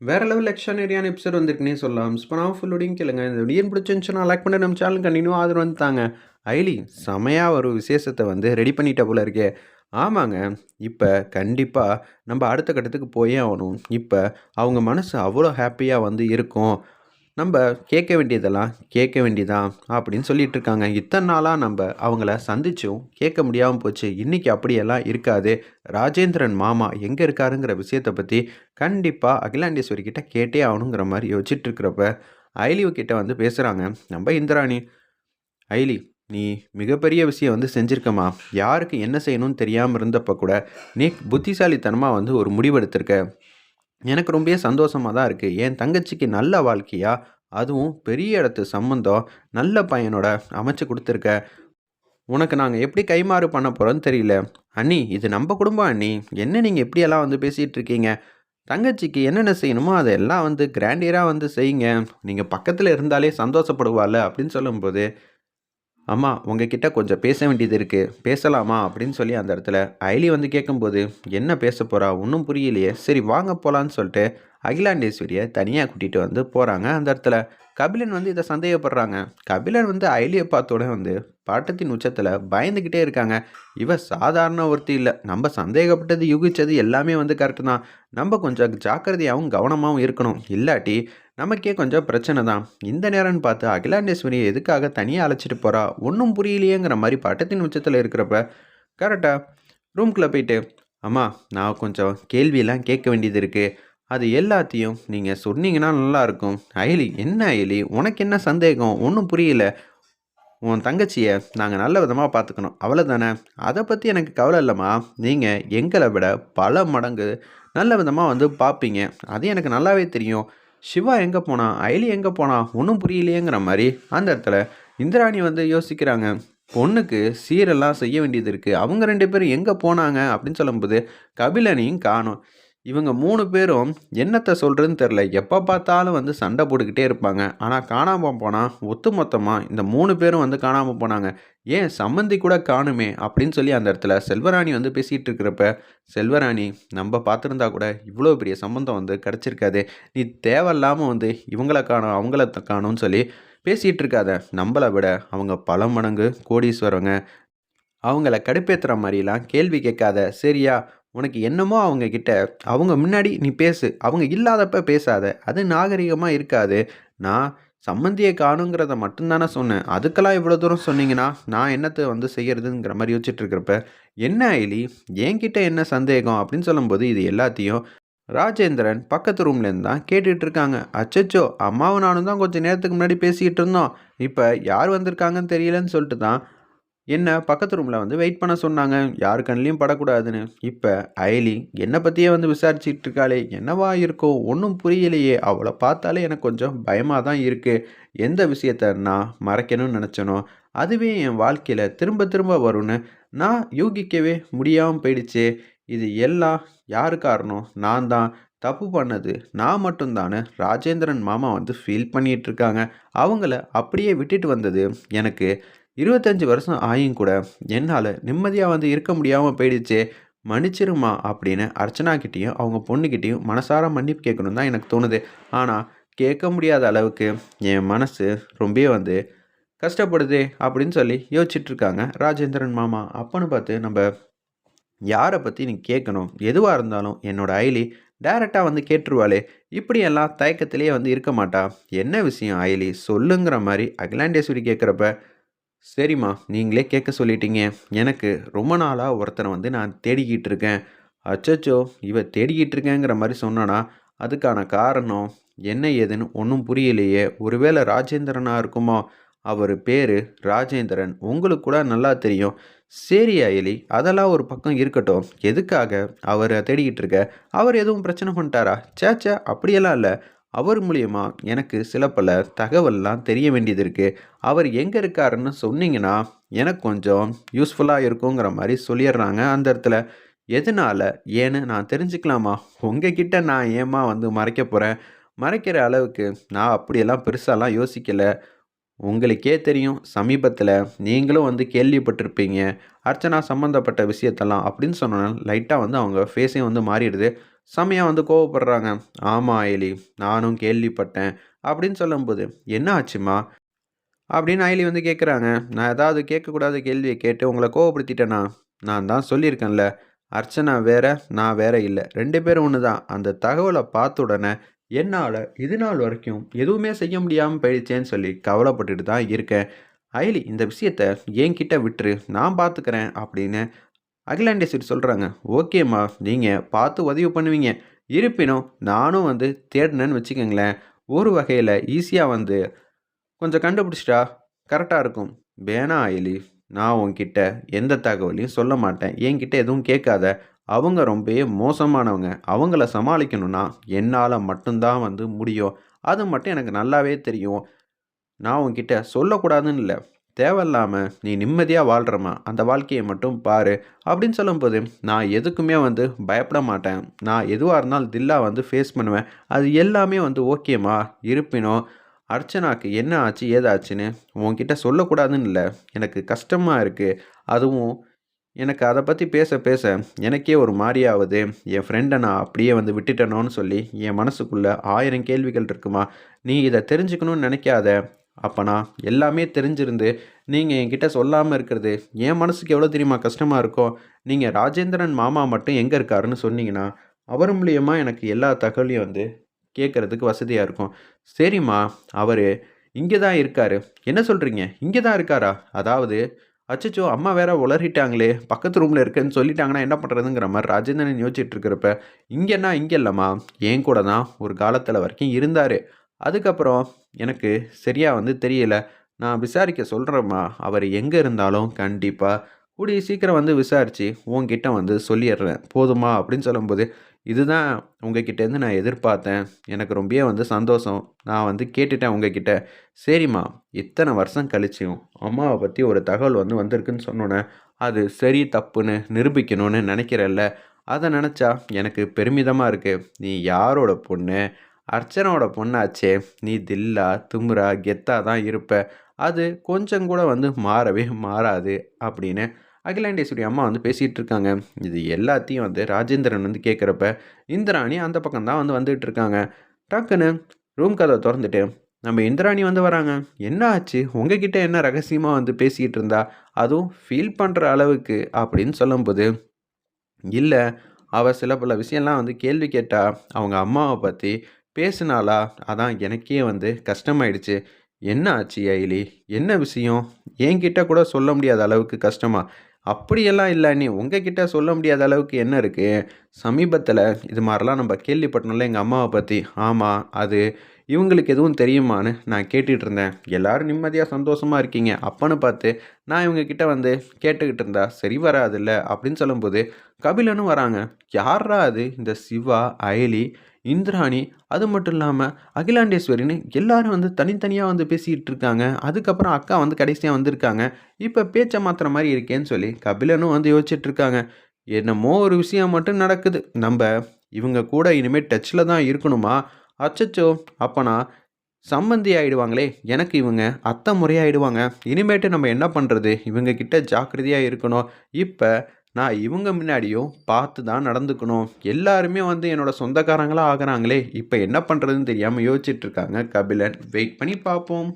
வேற level எக்ஸ்ட்ரானரியான episode வந்திருக்குன்னே சொல்லலாம். Miss பண்ணாம ஃபுல்லோடையும் கேளுங்க. இந்த வீடியோ பிடிச்சிருந்துச்சுன்னா லைக் பண்ணி நம்ம சேனல் கண்டினியூ ஆதரவு வந்து தாங்க. ஐலி செமையா ஒரு விசேஷத்த வந்து ரெடி பண்ணிட்ட போல இருக்கே. ஆமாங்க. இப்ப கண்டிப்பா நம்ம அடுத்த கட்டத்துக்கு போயே ஆகணும். இப்ப அவங்க மனசு அவ்வளோ ஹேப்பியா வந்து இருக்கும். நம்ப கேட்க வேண்டியதெல்லாம் கேட்க வேண்டியதான் அப்படின்னு சொல்லிட்டு இருக்காங்க. இத்தன நாளா நம்ப அவங்கள சந்திச்சும் கேட்க முடியாம போச்சு. இன்னைக்கு அப்படியெல்லாம் இருக்காது. ராஜேந்திரன் மாமா எங்க இருக்காருங்கிற விஷயத்த பத்தி கண்டிப்பா அகிலாண்டேஸ்வரி கிட்ட கேட்டே ஆகணுங்கிற மாரி யோசிச்சுட்டு இருக்கிறப்ப, ஐலிவ் கிட்ட வந்து பேசுறாங்க நம்ப இந்திராணி. "ஐலி, நீ மிகப்பெரிய விஷயம் வந்து செஞ்சிருக்கம்மா. யாருக்கு என்ன செய்யணும்னு தெரியாம இருந்தப்ப கூட, நீ புத்திசாலித்தனமா வந்து ஒரு முடிவெடுத்திருக்க. எனக்கு ரொம்பவே சந்தோஷமா தான் இருக்கு. என் தங்கச்சிக்கு நல்ல வாழ்க்கையா, அதுவும் பெரிய இடத்து சம்மந்தம், நல்ல பையனோட அமைச்சு குடுத்துருக்க. உனக்கு நாங்க எப்படி கைமாறு பண்ண போறோம்னு தெரியல. அண்ணி, இது நம்ப குடும்பம் அண்ணி. என்ன நீங்க இப்படியெல்லாம் வந்து பேசிட்டு இருக்கீங்க? தங்கச்சிக்கு என்னென்ன செய்யணுமோ அதெல்லாம் வந்து கிராண்டியரா வந்து செய்யுங்க. நீங்க பக்கத்துல இருந்தாலே சந்தோஷப்படுவாள்ல." அப்படின்னு சொல்லும்போது, "அம்மா, உங்ககிட்ட கொஞ்சம் பேச வேண்டியது இருக்கு. பேசலாமா?" அப்படின்னு சொல்லி அந்த இடத்துல ஐலி வந்து கேட்கும்போது, "என்ன பேசப் போறா? ஒண்ணும் புரியலையே. சரி வாங்க போலான்னு" சொல்லிட்டு அகிலாண்டேஸ்வரிய தனியா கூட்டிட்டு வந்து போறாங்க அந்த இடத்துல. கபிலன் வந்து இத சந்தேகப்படுறாங்க. கபிலன் வந்து ஐலிய பார்த்தோனே வந்து பட்டத்தின் உச்சத்துல பயந்துகிட்டே இருக்காங்க. இவ சாதாரண ஒருத்தி இல்ல. நம்ம சந்தேகப்பட்டது, யூகிச்சது எல்லாமே வந்து கரெக்ட் தான். நம்ம கொஞ்சம் ஜாக்கிரதையாவும், கவனமாவும் இருக்கணும். இல்லாட்டி நமக்கே கொஞ்சம் பிரச்சனை தான். இந்த நேரம்னு பார்த்து அகிலாண்டேஸ்வரிய எதுக்காக தனியா அழைச்சிட்டு போறா? ஒண்ணும் புரியலையேங்கிற மாரி பட்டத்தின் உச்சத்துல இருக்கிறப்ப, கரெக்ட்டா ரூம்குள்ள போயிட்டு, "அம்மா, நான் கொஞ்சம் கேள்வியெல்லாம் கேட்க வேண்டியது இருக்கு. அது எல்லாத்தையும் நீங்க சொன்னீங்கன்னா நல்லாருக்கும்." "அயலி, என்ன அயலி? உனக்கு என்ன சந்தேகம்? ஒண்ணும் புரியல." "உன் தங்கச்சிய நாங்க நல்ல விதமா பார்த்துக்கணும். அவ்வளதானே? அத பத்தி எனக்கு கவல இல்லம்மா. நீங்க எங்கள விட பல மடங்கு நல்ல விதமா வந்து பார்ப்பீங்க. அது எனக்கு நல்லாவே தெரியும். சிவா எங்க போனான்? அயலி எங்க போனா? ஒண்ணும் புரியலையேங்கிற மாரி அந்த இடத்துல இந்திராணி வந்து யோசிக்கிறாங்க. பொண்ணுக்கு சீரெல்லாம் செய்ய வேண்டியது இருக்கு. அவங்க 2 பேரும் எங்க போனாங்க? அப்படின்னு சொல்லும்போது, கபிலனையும் காணோம். இவங்க 3 பேரும் என்னத்த சொல்றதுன்னு தெரியல. எப்ப பார்த்தாலும் வந்து சண்டை போட்டுக்கிட்டே இருப்பாங்க. ஆனா காணாம போனா, ஒட்டுமொத்தமா இந்த 3 பேரும் வந்து காணாம போனாங்க. ஏன் சம்மந்தி கூட காணுமே! அப்படின்னு சொல்லி அந்த இடத்துல செல்வராணி வந்து பேசிட்டு இருக்கிறப்ப, செல்வராணி, நம்ப பார்த்திருந்தா கூட இவ்வளோ பெரிய சம்மந்தம் வந்து கிடைச்சிருக்காதே. நீ தேவையில்லாம வந்து இவங்கள காணோம், அவங்கள காணோம்னு சொல்லி பேசிட்டு இருக்காத. நம்பள விட அவங்க பல மடங்கு கோடீஸ்வரங்க. அவங்கள கடுப்பேத்துற மாரிலாம் கேள்வி கேட்காத. சரியா? உனக்கு என்னமோ அவங்க கிட்ட அவங்க முன்னாடி நீ பேசு. அவங்க இல்லாதப்ப பேசாத. அது நாகரிகமா இருக்காது. நான் சம்மந்திய காணோங்கிறத மட்டும் தானே சொன்னேன். அதுக்கெல்லாம் இவ்வளோ தூரம் சொன்னீங்கன்னா, நான் என்னத்த வந்து செய்யறதுங்கிற மாரி யோசிச்சுட்டு இருக்கிறப்ப, "என்ன ஐலி? என்கிட்ட என்ன சந்தேகம்?" அப்படின்னு சொல்லும்போது, இது எல்லாத்தையும் ராஜேந்திரன் பக்கத்து ரூம்லேருந்து தான் கேட்டுட்டு இருக்காங்க. "அச்சச்சோ! அம்மாவும் நானும் தான் கொஞ்சம் நேரத்துக்கு முன்னாடி பேசிக்கிட்டு இருந்தோம். இப்ப யார் வந்திருக்காங்கன்னு தெரியலன்னு சொல்லிட்டு தான் என்ன பக்கத்து ரூம்ல வந்து வெயிட் பண்ண சொன்னாங்க. யார் கண்லயும் படக்கூடாதுன்னு. இப்ப அயலி என்ன பத்தியே வந்து விசாரிச்சுட்டு இருக்காளே! என்னவா இருக்கும்? ஒண்ணும் புரியலையே! அவள பார்த்தாலே எனக்கு கொஞ்சம் பயமா தான் இருக்கு. எந்த விஷயத்த நான் மறைக்கணும்னு நெனச்சேனோ, அதுவே என் வாழ்க்கையில திரும்ப திரும்ப வரும்னு நான் யூகிக்கவே முடியாம போயிடுச்சே! இது எல்லாம் யாரு காரணம்? நான் தான். தப்பு பண்ணது நான் மட்டும் தான்னு ராஜேந்திரன் மாமா வந்து ஃபீல் பண்ணிட்டு இருக்காங்க. அவங்கள அப்படியே விட்டுட்டு வந்தது எனக்கு 25 வருஷம் ஆயும் கூட என்னால நிம்மதியா வந்து இருக்க முடியாம போயிடுச்சே! மன்னிச்சிரும்மா அப்படின்னு அர்ச்சனா கிட்டயும், அவங்க பொண்ணுகிட்டயும் மனசார மன்னிப்பு கேட்கணும்னு தான் எனக்கு தோணுது. ஆனா, கேட்க முடியாத அளவுக்கு என் மனசு ரொம்பவே வந்து கஷ்டப்படுதே! அப்படின்னு சொல்லி யோசிச்சுட்டு இருக்காங்க ராஜேந்திரன் மாமா. அப்பன்னு பார்த்து நம்ப யார பத்தி நீ கேட்கணும்? எதுவா இருந்தாலும் என்னோட அயலி டைரக்ட்டா வந்து கேட்டுருவாளே! இப்படியெல்லாம் தயக்கத்திலேயே வந்து இருக்க மாட்டா. என்ன விஷயம் அயலி? சொல்லுங்கிற மாரி அகிலாண்டேஸ்வரி கேட்கிறப்ப, சரிம்மா, நீங்களே கேட்க சொல்லிட்டீங்க. எனக்கு ரொம்ப நாளா ஒருத்தர வந்து நான் தேடிக்கிட்டு இருக்கேன். அச்சச்சோ! இவ தேடிக்கிட்டு இருக்கேங்கிற மாரி சொன்னானா, அதுக்கான காரணம் என்ன ஏதுன்னு ஒண்ணும் புரியலையே! ஒருவேள ராஜேந்திரனா இருக்குமோ? அவரு பேரு ராஜேந்திரன். உங்களுக்கு கூட நல்லா தெரியும். சரி அயலி, அதெல்லாம் ஒரு பக்கம் இருக்கட்டும். எதுக்காக அவர தேடிக்கிட்டு இருக்க? அவர் எதுவும் பிரச்சனை பண்ணிட்டாரா? ச்சே! அப்படியெல்லாம் இல்ல. அவர் மூலியமா எனக்கு சில பல தகவல்லாம் தெரிய வேண்டியது இருக்கு. அவர் எங்க இருக்காருன்னு சொன்னீங்கன்னா, எனக்கு கொஞ்சம் யூஸ்ஃபுல்லா இருக்குங்கிற மாரி சொல்லிர்றாங்க அந்த இடத்துல. எதனால? ஏன்னு நான் தெரிஞ்சுக்கலாமா? உங்ககிட்ட நான் ஏம்மா வந்து மறைக்க போறேன்? மறைக்கிற அளவுக்கு நான் அப்படியெல்லாம் பெருசாலாம் யோசிக்கல. உங்களுக்கே தெரியும். சமீபத்தில நீங்களும் வந்து கேள்விப்பட்டிருப்பீங்க. அர்ச்சனா சம்மந்தப்பட்ட விஷயத்தெல்லாம் அப்படின்னு சொன்னோன, லைட்டா வந்து அவங்க ஃபேஸே வந்து மாறிடுது. செமையா வந்து கோவப்படுறாங்க. "ஆமா அயலி, நானும் கேள்விப்பட்டேன்." அப்படின்னு சொல்லும்போது, "என்ன ஆச்சும்மா?" அப்படின்னு அயலி வந்து கேட்குறாங்க. "நான் ஏதாவது கேட்கக்கூடாத கேள்விய கேட்டு உங்கள கோவப்படுத்திட்டேனா? நான் தான் சொல்லியிருக்கேன்ல, அர்ச்சனா வேற, நான் வேற இல்ல. 2 பேரும் ஒண்ணு தான். அந்த தகவல பார்த்த உடனே என்னால இது நாள் வரைக்கும் எதுவுமே செய்ய முடியாம போயிடுச்சேன்னு சொல்லி கவலைப்பட்டுட்டு தான் இருக்கேன். அயலி இந்த விஷயத்த என்கிட்ட விட்டுரு. நான் பார்த்துக்கிறேன்." அப்படின்னு அகிலாண்டேஸ்வரி சொல்றாங்க. "ஓகேம்மா, நீங்க பார்த்து உதவி பண்ணுவீங்க. இருப்பினும் நானும் வந்து தேடுனேன்னு வச்சுக்கங்களேன், ஒரு வகையில ஈஸியா வந்து கொஞ்சம் கண்டுபிடிச்சிட்டா கரெக்ட்டா இருக்கும்." "வேணாம் அயலி, நான் உன்கிட்ட எந்த தகவலையும் சொல்ல மாட்டேன். என்கிட்ட எதுவும் கேட்காத. அவங்க ரொம்பவே மோசமானவங்க. அவங்கள சமாளிக்கணும்னா என்னால மட்டும் தான் வந்து முடியும். அது மட்டும் எனக்கு நல்லாவே தெரியும். நான் உன்கிட்ட சொல்லக்கூடாதுன்னு இல்ல. தேவையில்லாம நீ நிம்மதியா வாழ்றம்மா, அந்த வாழ்க்கைய மட்டும் பாரு." அப்படின்னு சொல்லும்போது, "நான் எதுக்குமே வந்து பயப்பட மாட்டேன். நான் எதுவா இருந்தாலும் தில்லா வந்து ஃபேஸ் பண்ணுவேன். அது எல்லாமே வந்து ஓகேம்மா. இருப்பினும் அர்ச்சனாக்கு என்ன ஆச்சு, ஏதாச்சுன்னு உன்கிட்ட சொல்லக்கூடாதுன்னு இல்ல. எனக்கு கஷ்டமா இருக்கு. அதுவும் எனக்கு அத பத்தி பேச, பேச எனக்கே ஒரு மாரி ஆவுது. என் ஃப்ரெண்ட நான் அப்படியே வந்து விட்டுட்டேனோன்னு சொல்லி என் மனசுக்குள்ள 1000 கேள்விகள் இருக்குமா. நீ இத தெரிஞ்சுக்கணும்னு நெனைக்காத. அப்பனா எல்லாமே தெரிஞ்சிருந்து, நீங்க என்கிட்ட சொல்லாம இருக்கிறது, என் மனசுக்கு எவ்வளோ தெரியுமா கஷ்டமா இருக்கும். நீங்க ராஜேந்திரன் மாமா மட்டும் எங்க இருக்காருன்னு சொன்னீங்கன்னா, அவர் மூலியமா எனக்கு எல்லா தகவலையும் வந்து கேட்கறதுக்கு வசதியா இருக்கும்." "சரிம்மா, அவரு இங்க தான் இருக்காரு." "என்ன சொல்றீங்க? இங்க தான் இருக்காரா? அதாவது அச்சச்சோ! அம்மா வேற உளறிட்டாங்களே! பக்கத்து ரூம்ல இருக்கேன்னு சொல்லிட்டாங்கன்னா என்ன பண்றதுங்கிற மாரி ராஜேந்திரன் யோசிச்சுட்டு இருக்கிறப்ப, இங்கன்னா இங்க இல்லம்மா, என் கூட தான் ஒரு காலத்துல வரைக்கும் இருந்தாரு. அதுக்கப்புறம் எனக்கு சரியா வந்து தெரியல. நான் விசாரிக்க சொல்றேம்மா. அவரு எங்க இருந்தாலும் கண்டிப்பா கூடிய சீக்கிரம் வந்து விசாரிச்சு உன்கிட்ட வந்து சொல்லிர்றேன். போதுமா?" அப்படின்னு சொல்லும்போது, "இதுதான் உங்ககிட்டேருந்து நான் எதிர்பார்த்தேன். எனக்கு ரொம்பவே வந்து சந்தோஷம். நான் வந்து கேட்டுட்டேன் உங்ககிட்ட." "சரிம்மா, இத்தன வருஷம் கழிச்சும் அம்மாவ பத்தி ஒரு தகவல் வந்து வந்திருக்குன்னு சொன்னோனே, அது சரி, தப்புன்னு நிரூபிக்கணும்னு நெனைக்கிறேல்ல, அத நெனச்சா எனக்கு பெருமிதமா இருக்கு. நீ யாரோட பொண்ணு? அர்ச்சனாவோட பொண்ணாச்சே! நீ தில்லா, திமிரா, கெத்தா தான் இருப்ப. அது கொஞ்சம் கூட வந்து மாறவே மாறாது." அப்படின்னு அகிலாண்டேஸ்வரி அம்மா வந்து பேசிட்டு இருக்காங்க. இது எல்லாத்தையும் வந்து ராஜேந்திரன் வந்து கேட்கிறப்ப, இந்திராணி அந்த பக்கம் தான் வந்து வந்துட்டு இருக்காங்க. டக்குன்னு ரூம் கதவ தொறந்துட்டு, நம்ம இந்திராணி வந்து வராங்க. "என்ன ஆச்சு? உங்ககிட்ட என்ன ரகசியமா வந்து பேசிட்டு இருந்தா? அதுவும் ஃபீல் பண்ற அளவுக்கு." அப்படின்னு சொல்லும்போது, "இல்ல, அவ சில பல விஷயம்லாம் வந்து கேள்வி கேட்டா. அவங்க அம்மாவ பத்தி பேசினாளா, அதான் எனக்கே வந்து கஷ்டமாயிடுச்சு." "என்ன ஆச்சு ஐலி? என்ன விஷயம்? என்கிட்ட கூட சொல்ல முடியாத அளவுக்கு கஷ்டமா?" "அப்படியெல்லாம் இல்ல அண்ணி. உங்ககிட்ட சொல்ல முடியாத அளவுக்கு என்ன இருக்கு? சமீபத்தில இது மாரிலாம் நம்ம கேள்விப்பட்டோம்ல எங்க அம்மாவ பத்தி." "ஆமா. அது இவங்களுக்கு எதுவும் தெரியுமான்னு நான் கேட்டுட்டு இருந்தேன். எல்லாரும் நிம்மதியா, சந்தோஷமா இருக்கீங்க. அப்பன்னு பார்த்து நான் இவங்க கிட்ட வந்து கேட்டுக்கிட்டு இருந்தா சரி வராதுல்ல." அப்படின்னு சொல்லும்போது, கபிலனும் வராங்க. "யார்றா அது? இந்த சிவா, அயலி, இந்திராணி, அது மட்டும் இல்லாம அகிலாண்டேஸ்வரின்னு எல்லாரும் வந்து தனித்தனியா வந்து பேசிட்டு இருக்காங்க. அதுக்கப்புறம் அக்கா வந்து கடைசியா வந்திருக்காங்க. இப்ப பேச்ச மாத்துற மாரி இருக்கேன்னு" சொல்லி கபிலனும் வந்து யோசிச்சுட்டு இருக்காங்க. என்னமோ ஒரு விஷயம் மட்டும் நடக்குது. நம்ப இவங்க கூட இனிமே டச்ல தான் இருக்கணுமா? அச்சச்சோ! அப்பனா சம்மந்தி ஆயிடுவாங்களே! எனக்கு இவங்க அத்தை முறையாயிடுவாங்க. இனிமேட்டு நம்ம என்ன பண்றது? இவங்க கிட்ட ஜாக்கிரதையா இருக்கணும். இப்ப நான் இவங்க முன்னாடியும் பார்த்து தான் நடந்துக்கணும். எல்லாருமே வந்து என்னோட சொந்தக்காரங்களா ஆகுறாங்களே! இப்ப என்ன பண்றதுன்னு தெரியாம யோசிச்சுட்டு இருக்காங்க கபிலன். வெயிட் பண்ணி பார்ப்போம்.